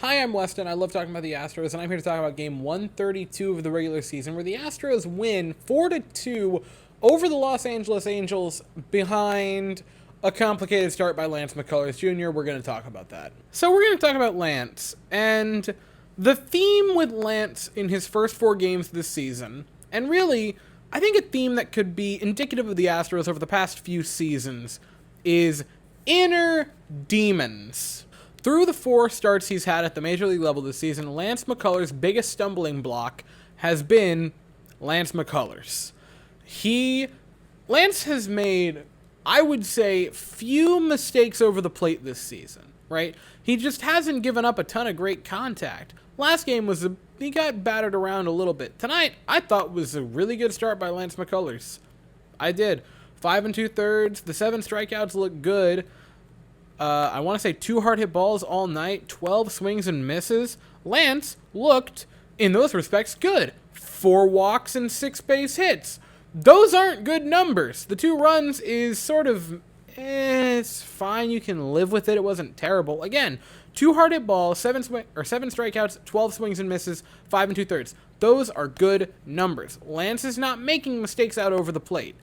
Hi, I'm Weston. I love talking about the Astros, and I'm here to talk about Game 132 of the regular season, where the Astros win 4-2 over the Los Angeles Angels behind a complicated start by Lance McCullers Jr. We're going to talk about that. So we're going to talk about Lance, and the theme with Lance in his first 4 games this season, and really, I think a theme that could be indicative of the Astros over the past few seasons, is inner demons. Through the 4 starts he's had at the major league level this season, Lance McCullers' biggest stumbling block has been Lance McCullers. Lance has made, I would say, few mistakes over the plate this season, right? He just hasn't given up a ton of great contact. Last game he got battered around a little bit. Tonight, I thought was a really good start by Lance McCullers. I did. 5 2/3. The 7 strikeouts look good. I want to say 2 hard hit balls all night, 12 swings and misses. Lance looked, in those respects, good. 4 walks and 6 base hits. Those aren't good numbers. The 2 runs is sort of, it's fine. You can live with it. It wasn't terrible. Again, 2 hard hit balls, 7 strikeouts, 12 swings and misses, 5 2/3. Those are good numbers. Lance is not making mistakes out over the plate.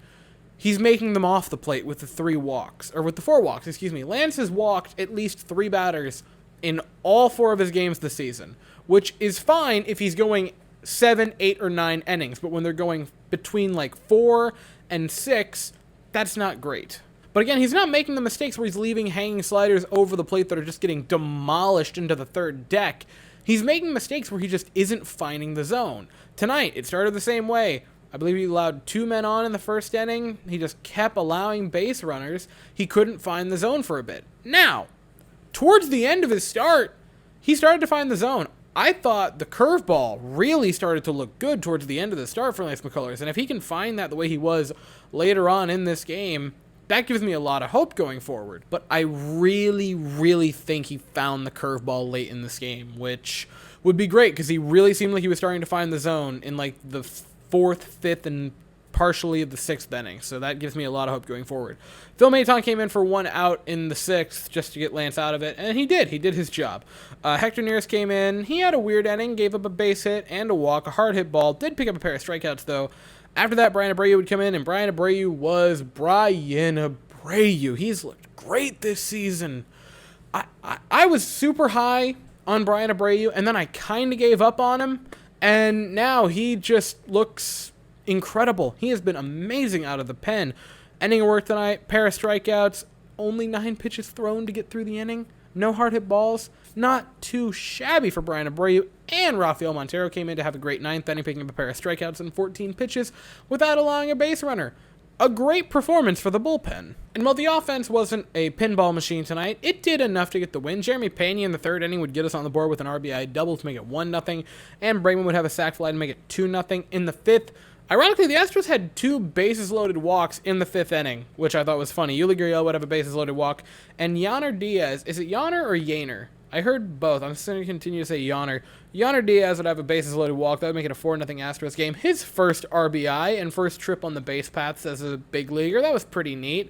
He's making them off the plate with the 4 walks. Lance has walked at least 3 batters in all 4 of his games this season, which is fine if he's going 7, 8, or 9 innings. But when they're going between like 4 and 6, that's not great. But again, he's not making the mistakes where he's leaving hanging sliders over the plate that are just getting demolished into the third deck. He's making mistakes where he just isn't finding the zone. Tonight, it started the same way. I believe he allowed 2 men on in the first inning. He just kept allowing base runners. He couldn't find the zone for a bit. Now, towards the end of his start, he started to find the zone. I thought the curveball really started to look good towards the end of the start for Lance McCullers. And if he can find that the way he was later on in this game, that gives me a lot of hope going forward. But I really, really think he found the curveball late in this game, which would be great because he really seemed like he was starting to find the zone in like the 4th, 5th, and partially of the 6th inning. So that gives me a lot of hope going forward. Phil Maton came in for 1 out in the 6th just to get Lance out of it, and he did. He did his job. Hector Neris came in. He had a weird inning, gave up a base hit and a walk, a hard hit ball. Did pick up a pair of strikeouts, though. After that, Bryan Abreu would come in, and Bryan Abreu was Bryan Abreu. He's looked great this season. I was super high on Bryan Abreu, and then I kind of gave up on him. And now he just looks incredible. He has been amazing out of the pen. Ending of work tonight, pair of strikeouts, only 9 pitches thrown to get through the inning. No hard hit balls. Not too shabby for Bryan Abreu. And Rafael Montero came in to have a great 9th inning, picking up a pair of strikeouts and 14 pitches without allowing a base runner. A great performance for the bullpen. And while the offense wasn't a pinball machine tonight, it did enough to get the win. Jeremy Pena in the 3rd inning would get us on the board with an RBI double to make it 1-0, and Bregman would have a sac fly to make it 2-0. In the 5th, ironically, the Astros had 2 bases-loaded walks in the 5th inning, which I thought was funny. Yuli Gurriel would have a bases-loaded walk, and Yainer Diaz, is it Yainer or Yainer? I heard both. I'm just going to continue to say Yainer. Yainer Diaz would have a bases-loaded walk. That would make it a 4-0 Astros game. His first RBI and first trip on the base paths as a big leaguer. That was pretty neat.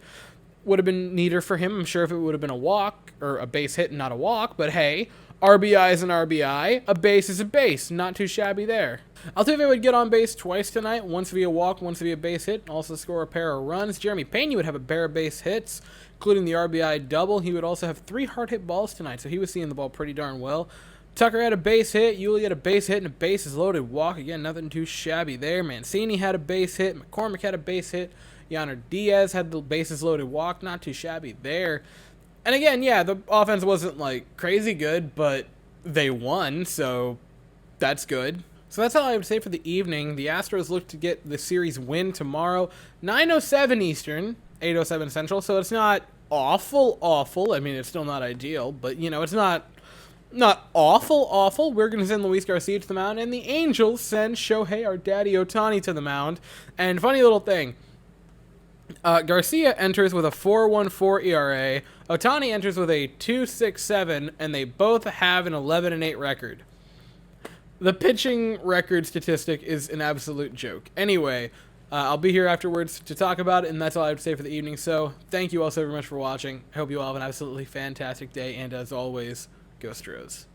Would have been neater for him, I'm sure, if it would have been a walk, or a base hit and not a walk. But hey, RBI is an RBI. A base is a base. Not too shabby there. Altuve would get on base twice tonight, once via walk, once via base hit, also score a pair of runs. Jeremy Pena would have a pair of base hits, including the RBI double. He would also have 3 hard hit balls tonight, so he was seeing the ball pretty darn well. Tucker had a base hit, Yuli had a base hit, and a bases-loaded walk. Again, nothing too shabby there. Mancini had a base hit, McCormick had a base hit, Yainer Diaz had the bases-loaded walk. Not too shabby there. And again, yeah, the offense wasn't like crazy good, but they won, so that's good. So that's all I would say for the evening. The Astros look to get the series win tomorrow, 9:07 Eastern, 8:07 Central. So it's not awful. I mean, it's still not ideal, but you know, it's not awful. We're going to send Luis Garcia to the mound, and the Angels send Shohei, our daddy Ohtani, to the mound. And funny little thing, Garcia enters with a 4.14 ERA. Ohtani enters with a 2.67, and they both have an 11-8 record. The pitching record statistic is an absolute joke. Anyway, I'll be here afterwards to talk about it, and that's all I have to say for the evening. So thank you all so very much for watching. I hope you all have an absolutely fantastic day, and as always, go Astros.